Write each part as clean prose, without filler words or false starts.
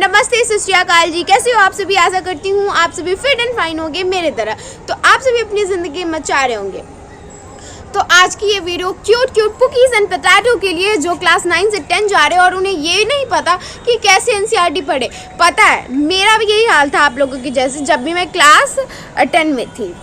नमस्ते, सत श्री अकाल जी। कैसे हो आप सभी? आशा करती हूँ आप सभी फिट एंड फाइन होंगे मेरे तरह। तो आप सभी अपनी ज़िंदगी मचा रहे होंगे। तो आज की ये video cute cookies and potato के लिए जो क्लास 9 से 10 जा रहे हैं और उन्हें ये नहीं पता कि कैसे एनसीईआरटी पढ़े। पता है, मेरा भी यही हाल था आप लोगों की जैसे। जब भी मैं क्लास 10 में थी,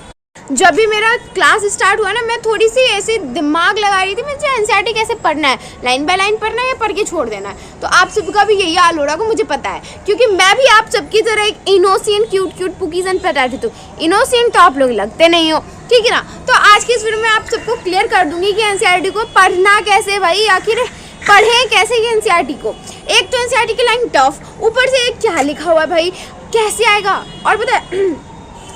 जब भी मेरा क्लास स्टार्ट हुआ ना, मैं थोड़ी सी ऐसे दिमाग लगा रही थी मुझे एनसीईआरटी कैसे पढ़ना है, लाइन बाय लाइन पढ़ना है या पढ़ के छोड़ देना है। तो आप सबका भी यही हाल हो रहा है, मुझे पता है, क्योंकि मैं भी आप सबकी तरह एक innocent cute cookies and potato थी। इनोसेंट तो आप लोग लगते नहीं हो, ठीक है ना। तो आज की इस वीडियो में आप सबको क्लियर कर दूंगी कि एनसीईआरटी को पढ़ना कैसे, भाई आखिर पढ़ें कैसे ये एनसीईआरटी को। एक तो एनसीईआरटी की लाइन टफ, ऊपर से क्या लिखा हुआ है भाई, कैसे आएगा। और पता है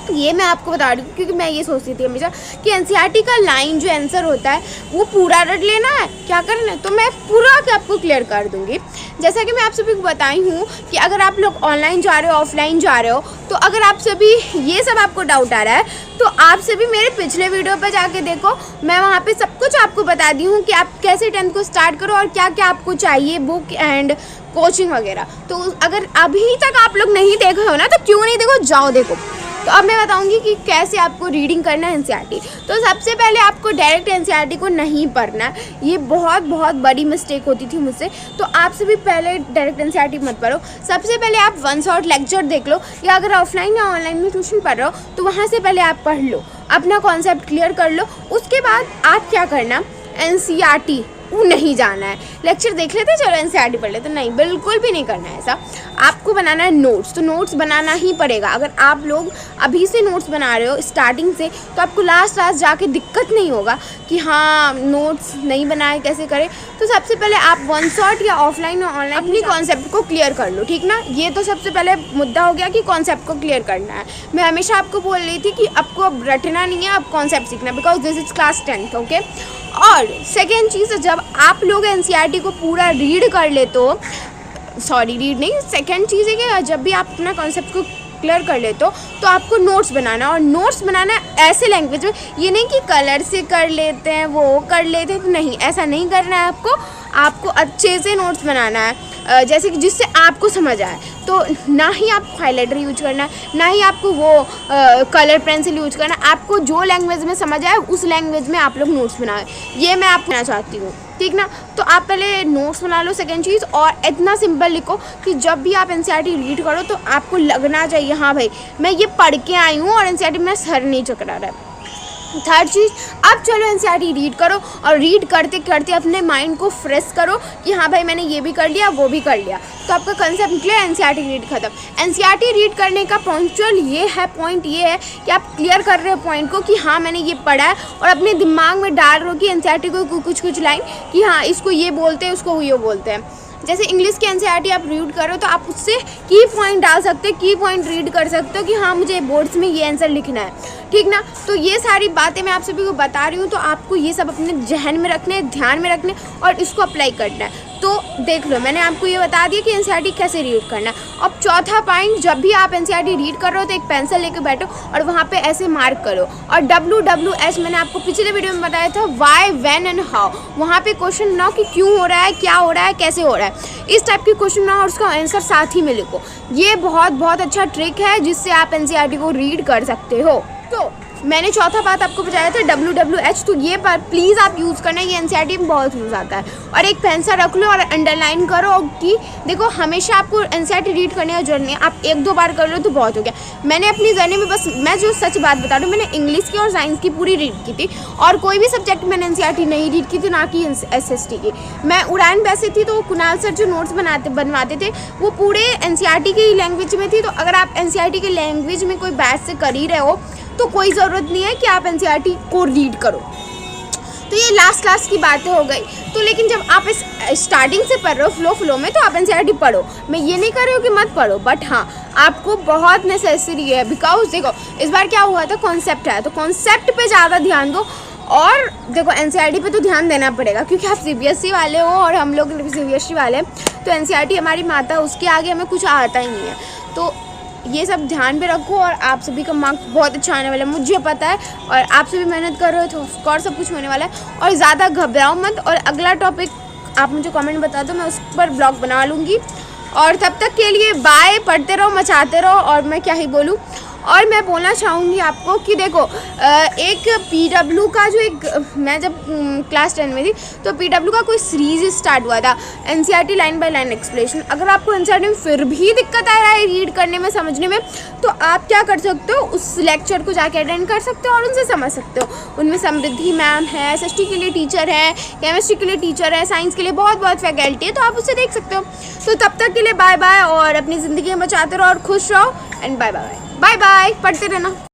ये मैं आपको बता रही हूँ क्योंकि मैं ये सोचती थी हमेशा कि एनसीईआरटी का लाइन जो आंसर होता है वो पूरा रट लेना है, क्या करना है। तो मैं पूरा के आपको क्लियर कर दूँगी। जैसा कि मैं आप सभी को बताई हूँ कि अगर आप लोग ऑनलाइन जा रहे हो, ऑफलाइन जा रहे हो, तो अगर आप सभी ये सब आपको डाउट आ रहा है तो आप सभी मेरे पिछले वीडियो पर जाके देखो। मैं वहाँ पे सब कुछ आपको बता दी हूँ कि आप कैसे 10th को स्टार्ट करो और क्या क्या आपको चाहिए, बुक एंड कोचिंग वगैरह। तो अगर अभी तक आप लोग नहीं देखे हो ना तो क्यों नहीं देखो, जाओ देखो। तो अब मैं बताऊंगी कि कैसे आपको रीडिंग करना है एनसीईआरटी। तो सबसे पहले आपको डायरेक्ट एनसीईआरटी को नहीं पढ़ना, ये बहुत बड़ी मिस्टेक होती थी मुझसे। तो आप सभी पहले डायरेक्ट एनसीईआरटी मत पढ़ो। सबसे पहले आप वन शॉट लेक्चर देख लो, या अगर ऑफलाइन या ऑनलाइन में ट्यूशन पढ़ रहे हो तो वहाँ से पहले आप पढ़ लो, अपना कॉन्सेप्ट क्लियर कर लो। उसके बाद आप क्या करना, एनसीईआरटी नहीं जाना है, लेक्चर देख लेते चलो एनसीईआरटी पढ़ लेते, नहीं, बिल्कुल भी नहीं करना है ऐसा। आपको बनाना है नोट्स, तो नोट्स बनाना ही पड़ेगा। अगर आप लोग अभी से नोट्स बना रहे हो स्टार्टिंग से, तो आपको लास्ट जाके दिक्कत नहीं होगा कि हाँ नोट्स नहीं बनाए कैसे करें। तो सबसे पहले आप वन शॉट या ऑफलाइन या ऑनलाइन अपनी कॉन्सेप्ट को क्लियर कर लो, ठीक ना। ये तो सबसे पहले मुद्दा हो गया कि कॉन्सेप्ट को क्लियर करना है। मैं हमेशा आपको बोल रही थी कि आपको अब रटना नहीं है, अब कॉन्सेप्ट सीखना, because this is class 10th, okay. और सेकेंड चीज़, जब आप लोग एनसीईआरटी को पूरा रीड कर ले तो रीड नहीं, सेकेंड चीज़ है कि जब भी आप अपना कॉन्सेप्ट को क्लियर कर लेते हो तो आपको नोट्स बनाना। और नोट्स बनाना ऐसे लैंग्वेज में, ये नहीं कि कलर से कर लेते हैं वो कर लेते हैं, नहीं, ऐसा नहीं करना है आपको अच्छे से नोट्स बनाना है, जैसे कि जिससे आपको समझ आए। तो ना ही आप हाइलाइटर यूज करना है, ना ही आपको वो कलर पेंसिल यूज करना है। आपको जो लैंग्वेज में समझ आए उस लैंग्वेज में आप लोग नोट्स बनाएं, ये मैं आपको कहना चाहती हूँ, ठीक ना। तो आप पहले नोट्स बना लो। सेकेंड चीज़, और इतना सिंपल लिखो कि जब भी आप एनसीईआरटी रीड करो तो आपको लगना चाहिए हाँ भाई मैं ये पढ़ के आई हूँ और एनसीईआरटी में सर नहीं चकरा रहा है। थर्ड चीज़, अब चलो एनसीईआरटी रीड करो और रीड करते करते अपने माइंड को फ्रेश करो कि हाँ भाई मैंने ये भी कर लिया वो भी कर लिया। तो आपका कंसेप्ट निकले, एनसीईआरटी रीड खत्म। एनसीईआरटी रीड करने का पॉइंट ये है कि आप क्लियर कर रहे हो पॉइंट को कि हाँ मैंने ये पढ़ा है, और अपने दिमाग में डाल रहे हो कि एनसीईआरटी को कुछ लाइन कि हाँ इसको ये बोलते हैं, उसको ये बोलते हैं। जैसे इंग्लिश की एनसीईआरटी आप रीड करो तो आप उससे की पॉइंट डाल सकते हो, की पॉइंट रीड कर सकते हो कि हाँ मुझे बोर्ड्स में ये आंसर लिखना है, ठीक ना। तो ये सारी बातें मैं आप सभी को बता रही हूँ, तो आपको ये सब अपने जहन में रखने, ध्यान में रखने और इसको अप्लाई करना है। तो देख लो, मैंने आपको ये बता दिया कि एनसीईआरटी कैसे रीड करना है। अब चौथा पॉइंट, जब भी आप एनसीईआरटी रीड कर रहे हो तो एक पेंसिल लेके बैठो और वहाँ पे ऐसे मार्क करो। और WWH मैंने आपको पिछले वीडियो में बताया था, वाई, व्हेन एंड हाउ। वहाँ पे क्वेश्चन ना कि क्यों हो रहा है, क्या हो रहा है, कैसे हो रहा है, इस टाइप के क्वेश्चन ना और उसका आंसर साथ ही में लिखो। ये बहुत अच्छा ट्रिक है जिससे आप एनसीईआरटी को रीड कर सकते हो। तो मैंने चौथा बात आपको बताया था WWH, तो ये पर प्लीज़ आप यूज़ करना, ये एनसीईआरटी में बहुत यूज़ आता है। और एक पेंसिल रख लो और अंडरलाइन करो कि देखो हमेशा आपको एनसीईआरटी रीड करने का जर्नी है, आप 1-2 बार कर लो तो बहुत हो गया। मैंने अपनी जर्नी में बस मैं जो सच बात बता रही हूँ, मैंने इंग्लिश की और साइंस की पूरी रीड की थी, और कोई भी सब्जेक्ट मैंने एनसीईआरटी नहीं रीड की थी, ना कि SST की। मैं उड़ान वैसे थी तो कुणाल सर जो नोट्स बनवाते थे वो पूरे एनसीईआरटी की लैंग्वेज में थी। तो अगर आप एनसीईआरटी की लैंग्वेज में कोई बैच से कर ही रहे हो तो कोई ज़रूरत नहीं है कि आप एनसीईआरटी को रीड करो। तो ये लास्ट की बातें हो गई। तो लेकिन जब आप इस स्टार्टिंग से पढ़ रहे हो फ्लो में, तो आप एनसीईआरटी पढ़ो। मैं ये नहीं कर रही हूँ कि मत पढ़ो, बट हाँ आपको बहुत नेसेसरी है। बिकॉज देखो इस बार क्या हुआ था, कॉन्सेप्ट है, तो कॉन्सेप्ट पे ज़्यादा ध्यान दो। और देखो एनसीईआरटी पे तो ध्यान देना पड़ेगा क्योंकि आप CBSE वाले हो और हम लोग CBSE वाले हैं, तो एनसीईआरटी हमारी माता, उसके आगे हमें कुछ आता ही नहीं है। तो ये सब ध्यान पे रखो और आप सभी का मार्क्स बहुत अच्छा आने वाला है, मुझे पता है। और आप सभी मेहनत कर रहे हो तो ऑफकोर्स सब कुछ होने वाला है। और ज़्यादा घबराओ मत। और अगला टॉपिक आप मुझे कमेंट बता दो, मैं उस पर ब्लॉग बना लूँगी। और तब तक के लिए बाय, पढ़ते रहो, मचाते रहो। और मैं क्या ही बोलूँ, और मैं बोलना चाहूँगी आपको कि देखो एक PW का जो मैं जब क्लास 10 में थी तो PW का कोई सीरीज स्टार्ट हुआ था, NCERT line by line explanation. अगर आपको NCERT में फिर भी दिक्कत आ रहा है रीड करने में, समझने में, तो आप क्या कर सकते हो, उस लेक्चर को जाके अटेंड कर सकते हो और उनसे समझ सकते हो। उनमें समृद्धि मैम है, SST के लिए टीचर है, केमिस्ट्री के लिए टीचर है, साइंस के लिए बहुत फैकल्टी है, तो आप उससे देख सकते हो। तो तब तक के लिए बाय बाय, और अपनी ज़िंदगी में बचाते रहो और खुश रहो, and bye bye. Bye bye, पढ़ते रहना।